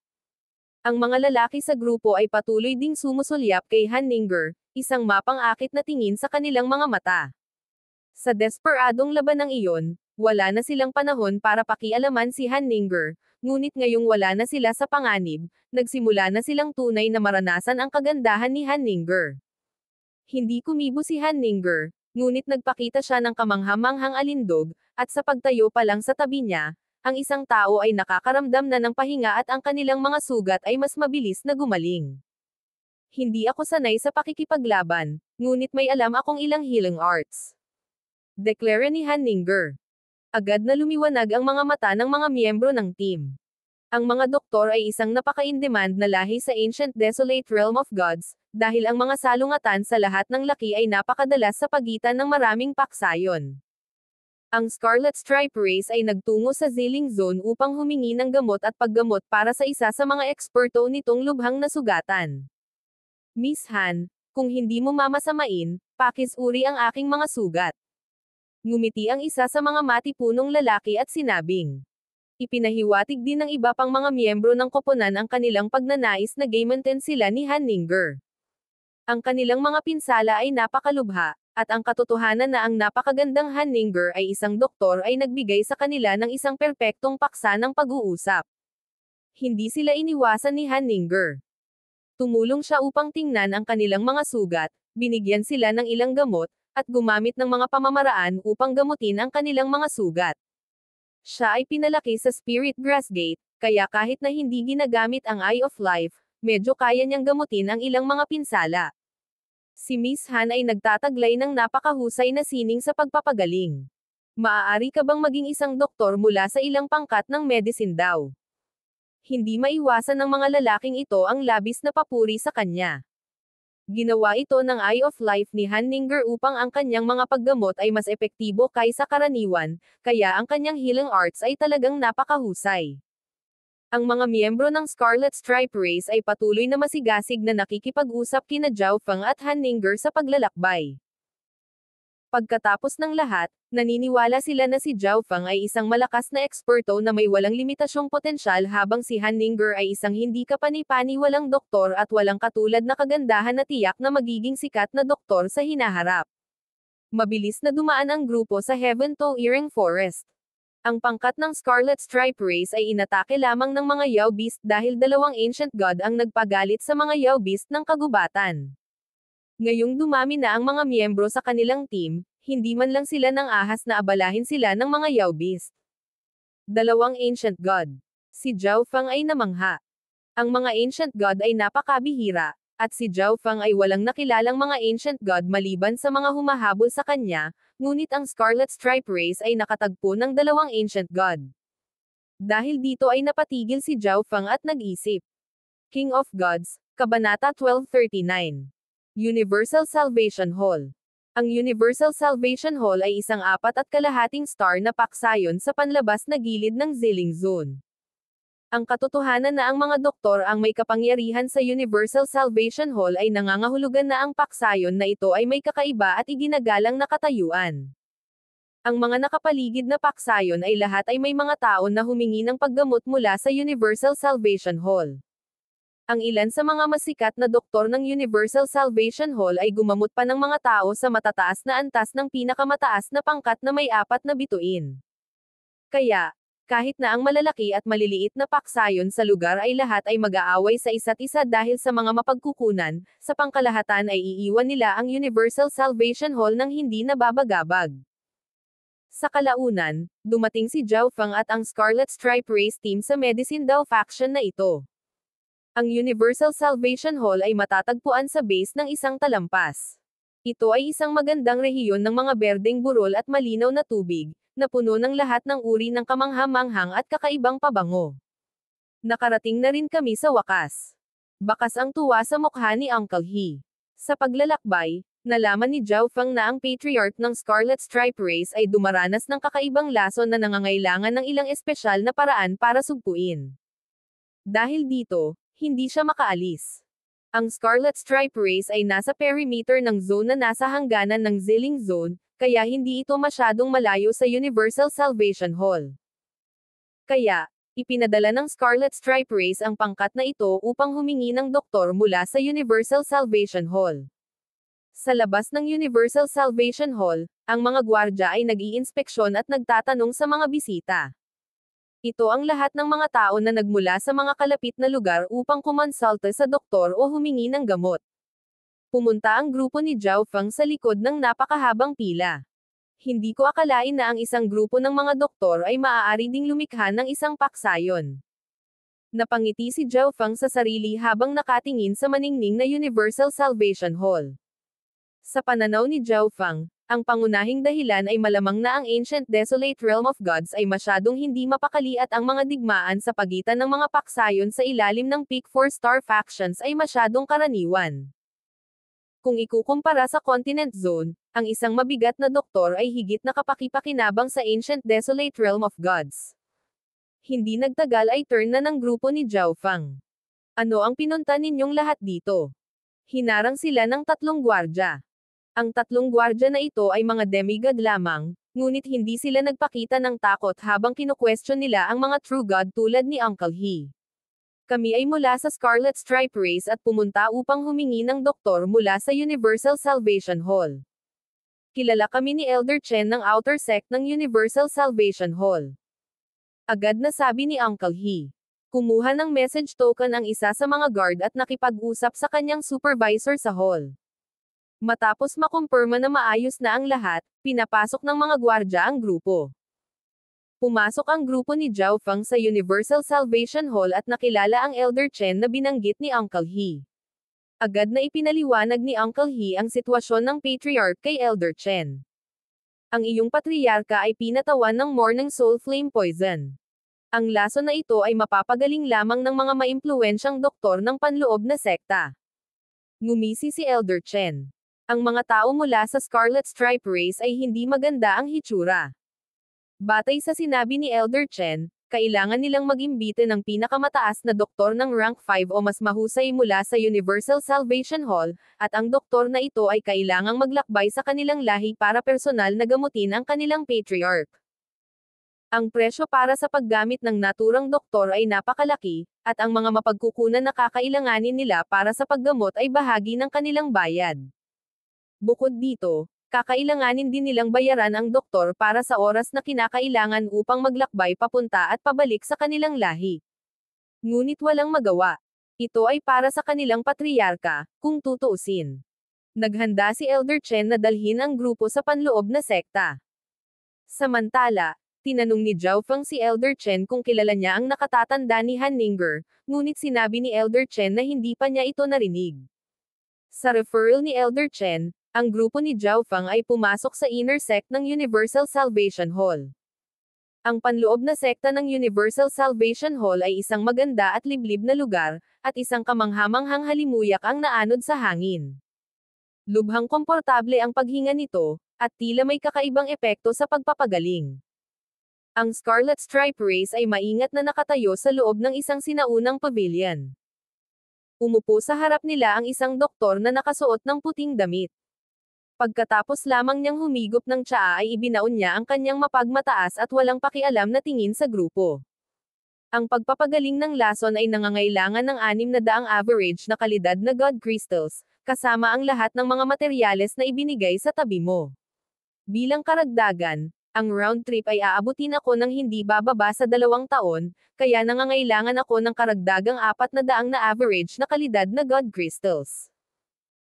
Ang mga lalaki sa grupo ay patuloy ding sumusulyap kay Hanninger, isang mapang-akit na tingin sa kanilang mga mata. Sa desperadong labanang iyon, wala na silang panahon para pakialaman si Hanninger, ngunit ngayong wala na sila sa panganib, nagsimula na silang tunay na maranasan ang kagandahan ni Hanninger. Hindi kumibo si Hanninger, ngunit nagpakita siya ng kamanghamanghang alindog, at sa pagtayo pa lang sa tabi niya, ang isang tao ay nakakaramdam na ng pahinga at ang kanilang mga sugat ay mas mabilis na gumaling. Hindi ako sanay sa pakikipaglaban, ngunit may alam akong ilang healing arts. Deklara ni Hanninger. Agad na lumiwanag ang mga mata ng mga miyembro ng team. Ang mga doktor ay isang napaka-in-demand na lahi sa Ancient Desolate Realm of Gods, dahil ang mga salungatan sa lahat ng laki ay napakadalas sa pagitan ng maraming paksayon. Ang Scarlet Stripe Race ay nagtungo sa Ziling Zone upang humingi ng gamot at paggamot para sa isa sa mga eksperto nitong lubhang nasugatan. Miss Han, kung hindi mo mamasamain, pakisuri ang aking mga sugat. Ngumiti ang isa sa mga matipunong lalaki at sinabing. Ipinahiwatig din ng iba pang mga miyembro ng koponan ang kanilang pagnanais na gaymanten sila ni Hanninger. Ang kanilang mga pinsala ay napakalubha, at ang katotohanan na ang napakagandang Hanninger ay isang doktor ay nagbigay sa kanila ng isang perpektong paksa ng pag-uusap. Hindi sila iniwasan ni Hanninger. Tumulong siya upang tingnan ang kanilang mga sugat, binigyan sila ng ilang gamot, at gumamit ng mga pamamaraan upang gamutin ang kanilang mga sugat. Siya ay pinalaki sa Spirit Grass Gate, kaya kahit na hindi ginagamit ang Eye of Life, medyo kaya niyang gamutin ang ilang mga pinsala. Si Miss Han ay nagtataglay ng napakahusay na sining sa pagpapagaling. Maaari ka bang maging isang doktor mula sa ilang pangkat ng medicine daw? Hindi maiwasan ng mga lalaking ito ang labis na papuri sa kanya. Ginawa ito ng Eye of Life ni Hanninger upang ang kanyang mga paggamot ay mas epektibo kaysa karaniwan, kaya ang kanyang healing arts ay talagang napakahusay. Ang mga miyembro ng Scarlet Stripe Race ay patuloy na masigasig na nakikipag-usap kina Zhao Feng at Hanninger sa paglalakbay. Pagkatapos ng lahat, naniniwala sila na si Zhao Feng ay isang malakas na eksperto na may walang limitasyong potensyal habang si Hanninger ay isang hindi kapani-paniwalang doktor at walang katulad na kagandahan na tiyak na magiging sikat na doktor sa hinaharap. Mabilis na dumaan ang grupo sa Heaven to Earring Forest. Ang pangkat ng Scarlet Stripe Race ay inatake lamang ng mga Yao Beast dahil dalawang Ancient God ang nagpagalit sa mga Yao Beast ng kagubatan. Ngayong dumami na ang mga miyembro sa kanilang team, hindi man lang sila nang ahas na abalahin sila ng mga Yao Beast. Dalawang Ancient God. Si Zhao Feng ay namangha. Ang mga Ancient God ay napakabihira, At si Zhao Feng ay walang nakilalang mga ancient god maliban sa mga humahabol sa kanya, ngunit ang Scarlet Stripe race ay nakatagpo ng dalawang ancient god. Dahil dito ay napatigil si Zhao Feng at nag-isip. King of Gods, Kabanata 1239. Universal Salvation Hall. Ang Universal Salvation Hall ay isang 4.5 star na paksayon sa panlabas na gilid ng Ziling Zone. Ang katotohanan na ang mga doktor ang may kapangyarihan sa Universal Salvation Hall ay nangangahulugan na ang paksayon na ito ay may kakaiba at iginagalang na katayuan. Ang mga nakapaligid na paksayon ay lahat ay may mga tao na humingi ng paggamot mula sa Universal Salvation Hall. Ang ilan sa mga masikat na doktor ng Universal Salvation Hall ay gumamot pa ng mga tao sa matataas na antas ng pinakamataas na pangkat na may 4 na bituin. Kaya, kahit na ang malalaki at maliliit na paksayon sa lugar ay lahat ay mag-aaway sa isa't isa dahil sa mga mapagkukunan, sa pangkalahatan ay iiwan nila ang Universal Salvation Hall ng hindi nababagabag. Sa kalaunan, dumating si Zhao Feng at ang Scarlet Stripe Race team sa Medicine Dao faction na ito. Ang Universal Salvation Hall ay matatagpuan sa base ng isang talampas. Ito ay isang magandang rehiyon ng mga berdeng burol at malinaw na tubig, na puno ng lahat ng uri ng kamangha-manghang at kakaibang pabango. Nakarating na rin kami sa wakas. Bakas ang tuwa sa mukha ni Uncle He. Sa paglalakbay, nalaman ni Zhao Feng na ang patriarch ng Scarlet Stripe Race ay dumaranas ng kakaibang lason na nangangailangan ng ilang espesyal na paraan para sugpuin. Dahil dito, hindi siya makaalis. Ang Scarlet Stripe Race ay nasa perimeter ng zone na nasa hangganan ng Ziling Zone, kaya hindi ito masyadong malayo sa Universal Salvation Hall. Kaya, ipinadala ng Scarlet Stripe Race ang pangkat na ito upang humingi ng doktor mula sa Universal Salvation Hall. Sa labas ng Universal Salvation Hall, ang mga gwardya ay nag-iinspeksyon at nagtatanong sa mga bisita. Ito ang lahat ng mga tao na nagmula sa mga kalapit na lugar upang kumonsulta sa doktor o humingi ng gamot. Pumunta ang grupo ni Zhao Feng sa likod ng napakahabang pila. Hindi ko akalain na ang isang grupo ng mga doktor ay maaari ding lumikha ng isang paksayon. Napangiti si Zhao Feng sa sarili habang nakatingin sa maningning na Universal Salvation Hall. Sa pananaw ni Zhao Feng, ang pangunahing dahilan ay malamang na ang Ancient Desolate Realm of Gods ay masyadong hindi mapakali at ang mga digmaan sa pagitan ng mga paksayon sa ilalim ng Peak 4-star factions ay masyadong karaniwan. Kung ikukumpara sa Continent Zone, ang isang mabigat na doktor ay higit na kapakipakinabang sa Ancient Desolate Realm of Gods. Hindi nagtagal ay turn na ng grupo ni Zhao Feng. Ano ang pinunta ninyong lahat dito? Hinarang sila ng 3 gwardya. Ang 3 gwardya na ito ay mga demigod lamang, ngunit hindi sila nagpakita ng takot habang kinu-question nila ang mga true god tulad ni Uncle He. Kami ay mula sa Scarlet Stripe Race at pumunta upang humingi ng doktor mula sa Universal Salvation Hall. Kilala kami ni Elder Chen ng Outer Sect ng Universal Salvation Hall. Agad na sabi ni Uncle He. Kumuha ng message token ang isa sa mga guard at nakipag-usap sa kanyang supervisor sa hall. Matapos makumpirma na maayos na ang lahat, pinapasok ng mga gwardya ang grupo. Pumasok ang grupo ni Zhao Feng sa Universal Salvation Hall at nakilala ang Elder Chen na binanggit ni Uncle He. Agad na ipinaliwanag ni Uncle He ang sitwasyon ng patriarch kay Elder Chen. Ang iyong patriarka ay pinatawan ng Morning Soul Flame Poison. Ang lason na ito ay mapapagaling lamang ng mga maimpluwensyang doktor ng panloob na sekta. Ngumisi si Elder Chen. Ang mga tao mula sa Scarlet Stripe Race ay hindi maganda ang hitsura. Batay sa sinabi ni Elder Chen, kailangan nilang mag-imbita ng pinakamataas na doktor ng rank 5 o mas mahusay mula sa Universal Salvation Hall, at ang doktor na ito ay kailangang maglakbay sa kanilang lahi para personal na gamutin ang kanilang patriarch. Ang presyo para sa paggamit ng naturang doktor ay napakalaki, at ang mga mapagkukunan na kakailanganin nila para sa paggamot ay bahagi ng kanilang bayad. Bukod dito, kakailanganin din nilang bayaran ang doktor para sa oras na kinakailangan upang maglakbay papunta at pabalik sa kanilang lahi. Ngunit walang magawa. Ito ay para sa kanilang patriarka, kung tutuusin. Naghanda si Elder Chen na dalhin ang grupo sa panloob na sekta. Samantala, tinanong ni Zhao Feng si Elder Chen kung kilala niya ang nakatatanda ni Han Ninger, ngunit sinabi ni Elder Chen na hindi pa niya ito narinig. Sa referral ni Elder Chen, ang grupo ni Zhao Fang ay pumasok sa inner sect ng Universal Salvation Hall. Ang panloob na sekta ng Universal Salvation Hall ay isang maganda at liblib na lugar, at isang kamanghamanghang halimuyak ang naanod sa hangin. Lubhang komportable ang paghinga nito, at tila may kakaibang epekto sa pagpapagaling. Ang Scarlet Stripe Race ay maingat na nakatayo sa loob ng isang sinaunang pavilion. Umupo sa harap nila ang isang doktor na nakasuot ng puting damit. Pagkatapos lamang niyang humigop ng tsaa ay ibinaon niya ang kanyang mapagmataas at walang pakialam na tingin sa grupo. Ang pagpapagaling ng lason ay nangangailangan ng 600 average na kalidad na God Crystals, kasama ang lahat ng mga materyales na ibinigay sa tabi mo. Bilang karagdagan, ang round trip ay aabutin ako ng hindi bababa sa 2 taon, kaya nangangailangan ako ng karagdagang 400 na average na kalidad na God Crystals.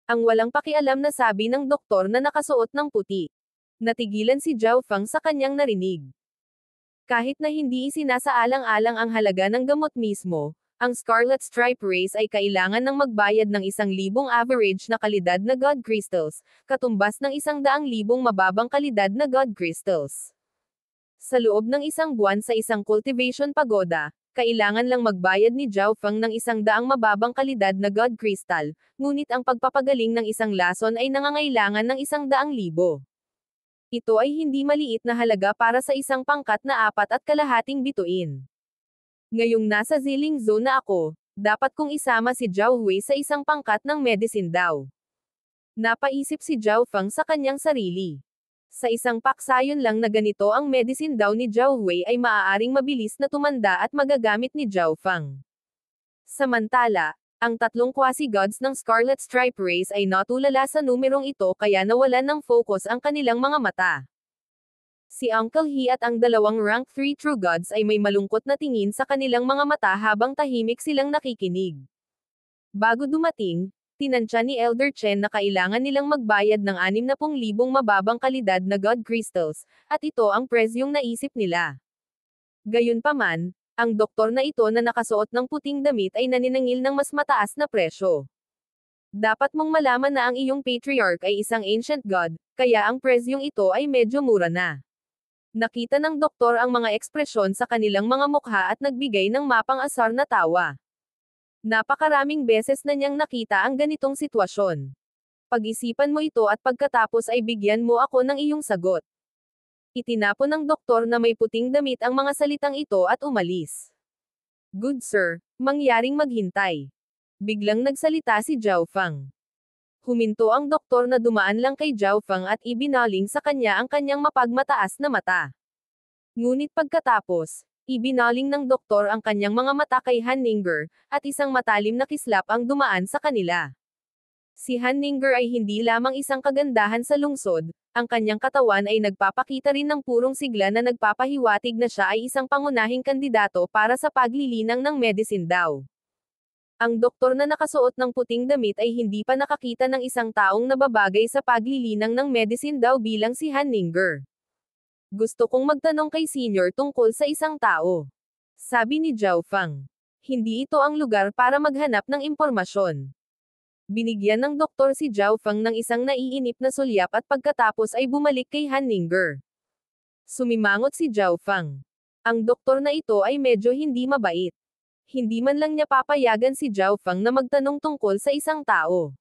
Ang walang pakialam na sabi ng doktor na nakasuot ng puti. Natigilan si Zhao Fang sa kanyang narinig. Kahit na hindi isinasaalang-alang ang halaga ng gamot mismo, ang Scarlet Stripe Race ay kailangan ng magbayad ng 1,000 average na kalidad na God Crystals, katumbas ng 100,000 mababang kalidad na God Crystals. Sa loob ng 1 buwan sa isang cultivation pagoda, kailangan lang magbayad ni Zhao Fang ng 100 mababang kalidad na God Crystal, ngunit ang pagpapagaling ng isang lason ay nangangailangan ng 100,000. Ito ay hindi maliit na halaga para sa isang pangkat na 4.5 bituin. Ngayong nasa Ziling Zone na ako, dapat kong isama si Zhao Hui sa isang pangkat ng medicine daw. Napaisip si Zhao Fang sa kanyang sarili. Sa isang paksayon lang na ganito ang medicine daw ni Zhao Hui ay maaaring mabilis na tumanda at magagamit ni Zhao Fang. Samantala, ang 3 quasi-gods ng Scarlet Stripe Race ay natulala sa numerong ito kaya nawalan ng focus ang kanilang mga mata. Si Uncle He at ang 2 rank 3 True Gods ay may malungkot na tingin sa kanilang mga mata habang tahimik silang nakikinig. Bago dumating, tinansya ni Elder Chen na kailangan nilang magbayad ng 60,000 mababang kalidad na God Crystals, at ito ang presyong naisip nila. Gayunpaman, ang doktor na ito na nakasuot ng puting damit ay naniningil ng mas mataas na presyo. Dapat mong malaman na ang iyong patriarch ay isang ancient god, kaya ang presyong ito ay medyo mura na. Nakita ng doktor ang mga ekspresyon sa kanilang mga mukha at nagbigay ng mapang-asar na tawa. Napakaraming beses na niyang nakita ang ganitong sitwasyon. Pag-isipan mo ito at pagkatapos ay bigyan mo ako ng iyong sagot. Itinapon ng doktor na may puting damit ang mga salitang ito at umalis. Good sir, mangyaring maghintay. Biglang nagsalita si Zhao Fang. Huminto ang doktor na dumaan lang kay Zhao Fang at ibinaling sa kanya ang kanyang mapagmataas na mata. Ngunit pagkatapos, ibinaling ng doktor ang kanyang mga mata kay Han Ninger, at isang matalim na kislap ang dumaan sa kanila. Si Han Ninger ay hindi lamang isang kagandahan sa lungsod, ang kanyang katawan ay nagpapakita rin ng purong sigla na nagpapahiwatig na siya ay isang pangunahing kandidato para sa paglilinang ng medicine daw. Ang doktor na nakasuot ng puting damit ay hindi pa nakakita ng isang taong nababagay sa paglilinang ng medicine daw bilang si Han Ninger. Gusto kong magtanong kay senior tungkol sa isang tao. Sabi ni Zhao Fang. Hindi ito ang lugar para maghanap ng impormasyon. Binigyan ng doktor si Zhao Fang ng isang naiinip na sulyap at pagkatapos ay bumalik kay Han Ninger. Sumimangot si Zhao Fang. Ang doktor na ito ay medyo hindi mabait. Hindi man lang niya papayagan si Zhao Fang na magtanong tungkol sa isang tao.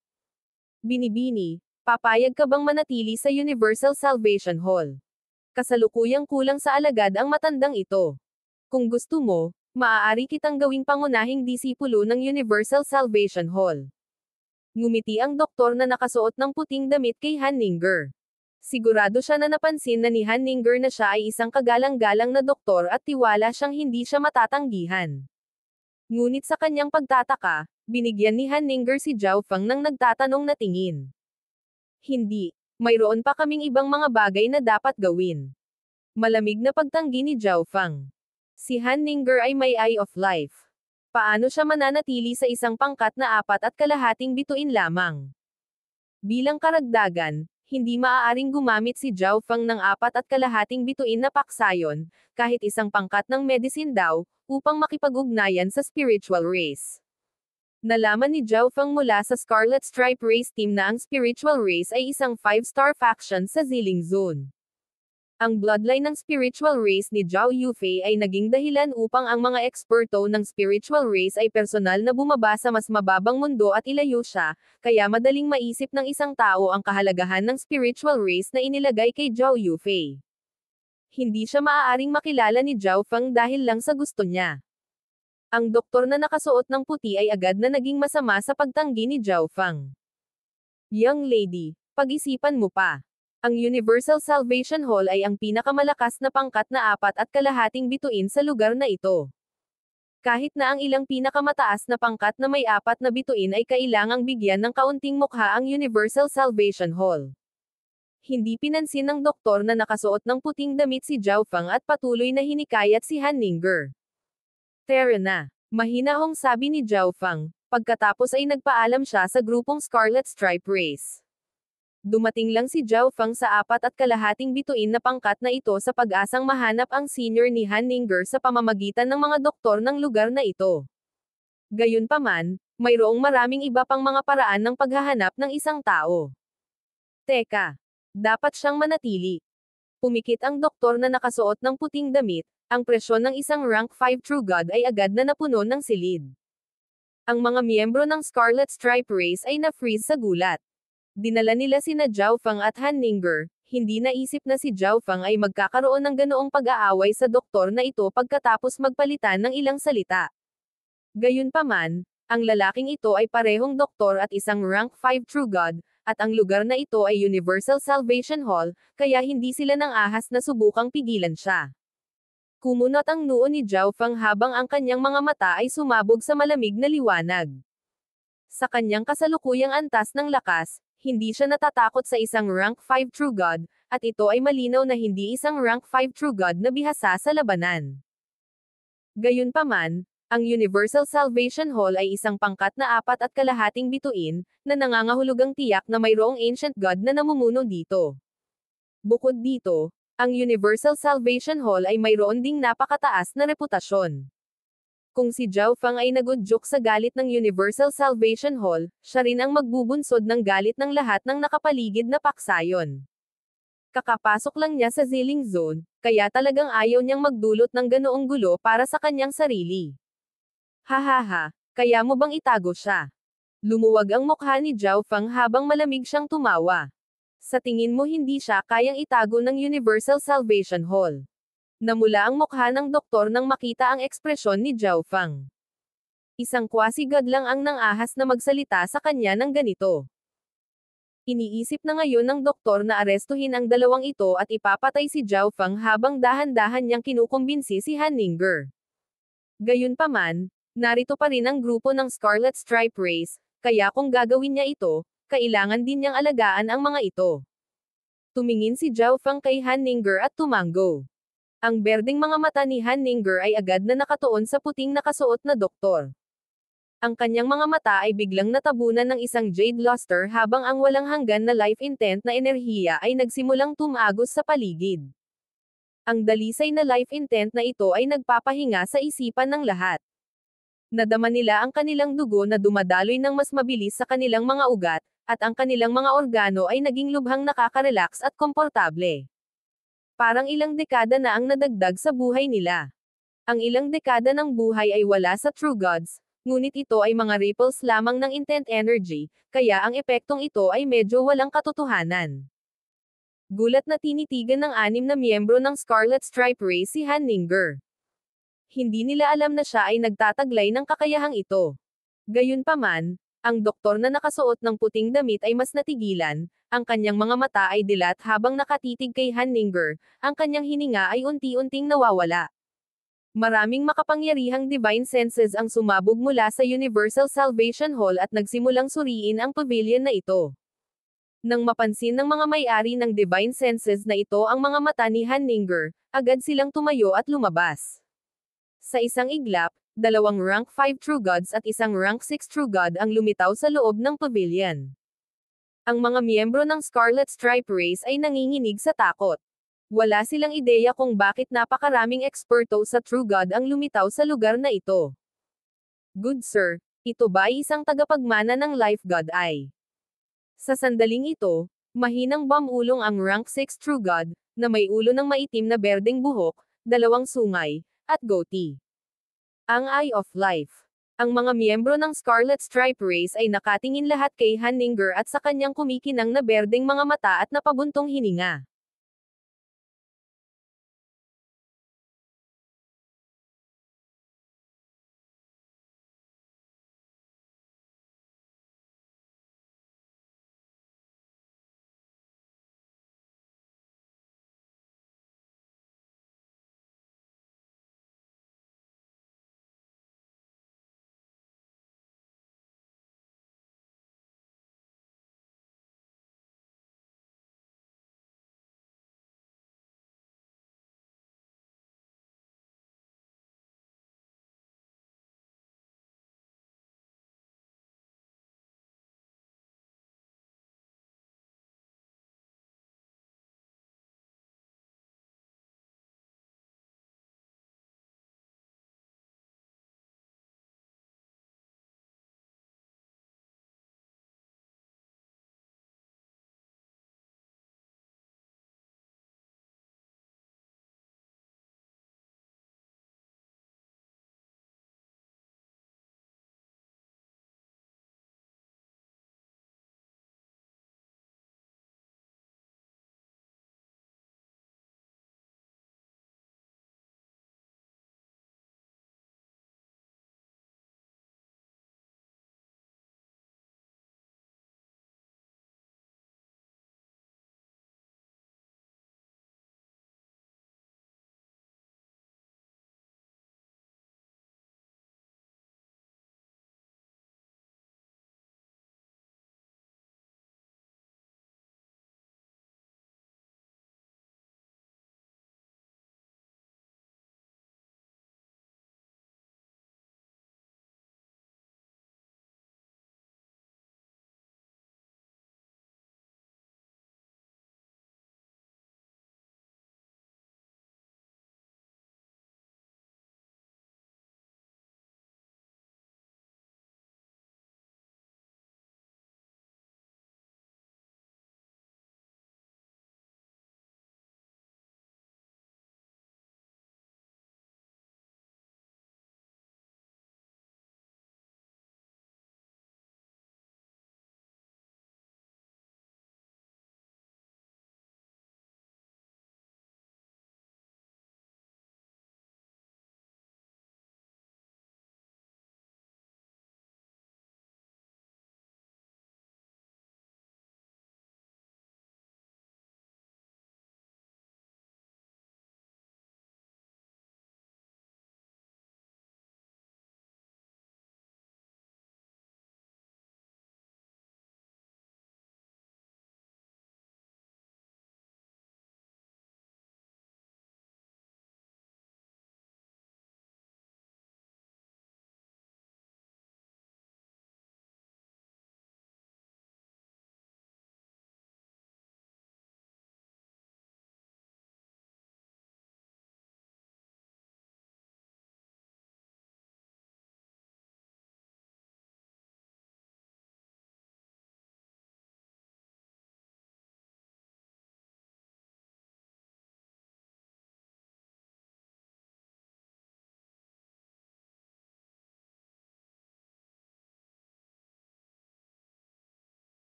Binibini, papayag ka bang manatili sa Universal Salvation Hall? Kasalukuyang kulang sa alagad ang matandang ito. Kung gusto mo, maaari kitang gawing pangunahing disipulo ng Universal Salvation Hall. Ngumiti ang doktor na nakasuot ng puting damit kay Han Ninger. Sigurado siya na napansin na ni Han Ninger na siya ay isang kagalang-galang na doktor at tiwala siyang hindi siya matatanggihan. Ngunit sa kanyang pagtataka, binigyan ni Han Ninger si Zhao Fang ng nagtatanong na tingin. Hindi, mayroon pa kaming ibang mga bagay na dapat gawin. Malamig na pagtanggi ni Zhao Fang. Si Han Ninger ay may eye of life. Paano siya mananatili sa isang pangkat na 4.5 bituin lamang? Bilang karagdagan, hindi maaaring gumamit si Zhao Fang ng 4.5 bituin na paksayon, kahit isang pangkat ng medicine daw, upang makipag-ugnayan sa spiritual race. Nalaman ni Zhao Feng mula sa Scarlet Stripe Race Team na ang Spiritual Race ay isang 5-star faction sa Ziling Zone. Ang bloodline ng spiritual race ni Zhao Yufei ay naging dahilan upang ang mga eksperto ng spiritual race ay personal na bumaba sa mas mababang mundo at ilayo siya, kaya madaling maisip ng isang tao ang kahalagahan ng spiritual race na inilagay kay Zhao Yufei. Hindi siya maaaring makilala ni Zhao Feng dahil lang sa gusto niya. Ang doktor na nakasuot ng puti ay agad na naging masama sa pagtanggi ni Zhao Feng. Young lady, pag-isipan mo pa. Ang Universal Salvation Hall ay ang pinakamalakas na pangkat na 4.5 bituin sa lugar na ito. Kahit na ang ilang pinakamataas na pangkat na may 4 na bituin ay kailangang bigyan ng kaunting mukha ang Universal Salvation Hall. Hindi pinansin ng doktor na nakasuot ng puting damit si Zhao Feng at patuloy na hinikayat si Han Ningguo. Tara na. Mahinahong sabi ni Zhao Feng, pagkatapos ay nagpaalam siya sa grupong Scarlet Stripe Race. Dumating lang si Zhao Feng sa 4.5 bituin na pangkat na ito sa pag-asang mahanap ang senior ni Han Ningguo sa pamamagitan ng mga doktor ng lugar na ito. Gayunpaman, mayroong maraming iba pang mga paraan ng paghahanap ng isang tao. Teka, dapat siyang manatili. Pumikit ang doktor na nakasuot ng puting damit, ang presyon ng isang rank 5 True God ay agad na napuno ng silid. Ang mga miyembro ng Scarlet Stripe Race ay na-freeze sa gulat. Dinala nila sina Zhao Feng at Han Ningguo, hindi naisip na si Zhao Feng ay magkakaroon ng ganoong pag-aaway sa doktor na ito pagkatapos magpalitan ng ilang salita. Gayunpaman, ang lalaking ito ay parehong doktor at isang rank 5 True God, at ang lugar na ito ay Universal Salvation Hall, kaya hindi sila nang ahas na subukang pigilan siya. Kumunot ang noo ni Zhao Feng habang ang kanyang mga mata ay sumabog sa malamig na liwanag. Sa kanyang kasalukuyang antas ng lakas, hindi siya natatakot sa isang rank 5 True God, at ito ay malinaw na hindi isang rank 5 True God na bihasa sa labanan. Gayunpaman, ang Universal Salvation Hall ay isang pangkat na 4.5 bituin, na nangangahulugang tiyak na mayroong ancient god na namumuno dito. Bukod dito, ang Universal Salvation Hall ay mayroon ding napakataas na reputasyon. Kung si Zhao Feng ay nagudyok sa galit ng Universal Salvation Hall, siya rin ang magbubunsod ng galit ng lahat ng nakapaligid na paksayon. Kakapasok lang niya sa Ziling Zone, kaya talagang ayaw niyang magdulot ng ganoong gulo para sa kanyang sarili. Hahaha, kaya mo bang itago siya? Lumuwag ang mukha ni Zhao Feng habang malamig siyang tumawa. Sa tingin mo hindi siya kayang itago ng Universal Salvation Hall? Namula ang mukha ng doktor nang makita ang ekspresyon ni Zhao Feng. Isang quasi-god lang ang nang-ahas na magsalita sa kanya ng ganito. Iniisip na ngayon ng doktor na arestuhin ang dalawang ito at ipapatay si Zhao Feng habang dahan-dahan niyang kinukumbinsi si Han Ningguo. Gayunpaman, narito pa rin ang grupo ng Scarlet Stripe Race, kaya kung gagawin niya ito, kailangan din niyang alagaan ang mga ito. Tumingin si Zhao Feng kay Han Ningguo at tumango. Ang berdeng mga mata ni Han Ningguo ay agad na nakatuon sa puting nakasuot na doktor. Ang kanyang mga mata ay biglang natabunan ng isang jade luster habang ang walang hanggan na life intent na enerhiya ay nagsimulang tumagos sa paligid. Ang dalisay na life intent na ito ay nagpapahinga sa isipan ng lahat. Nadama nila ang kanilang dugo na dumadaloy ng mas mabilis sa kanilang mga ugat, at ang kanilang mga organo ay naging lubhang nakaka-relax at komportable. Parang ilang dekada na ang nadagdag sa buhay nila. Ang ilang dekada ng buhay ay wala sa True Gods, ngunit ito ay mga ripples lamang ng intent energy, kaya ang epektong ito ay medyo walang katotohanan. Gulat na tinitigan ng 6 na miyembro ng Scarlet Stripe Race si Han Ningguo. Hindi nila alam na siya ay nagtataglay ng kakayahang ito. Gayunpaman, ang doktor na nakasuot ng puting damit ay mas natigilan, ang kanyang mga mata ay dilat habang nakatitig kay Han Ningguo, ang kanyang hininga ay unti-unting nawawala. Maraming makapangyarihang divine senses ang sumabog mula sa Universal Salvation Hall at nagsimulang suriin ang pavilion na ito. Nang mapansin ng mga may-ari ng divine senses na ito ang mga mata ni Han Ningguo, agad silang tumayo at lumabas. Sa isang iglap, 2 rank 5 True Gods at isang rank 6 True God ang lumitaw sa loob ng pavilion. Ang mga miyembro ng Scarlet Stripe Race ay nanginginig sa takot. Wala silang ideya kung bakit napakaraming eksperto sa True God ang lumitaw sa lugar na ito. Good sir, Ito ba ay isang tagapagmana ng Life God ay? Sa sandaling ito, mahinang bumulong ang rank 6 True God, na may ulo ng maitim na berdeng buhok, dalawang sungay, at goatee. Ang Eye of Life. Ang mga miyembro ng Scarlet Stripe Race ay nakatingin lahat kay Hanninger at sa kanyang kumikinang na berdeng mga mata at napabuntong hininga.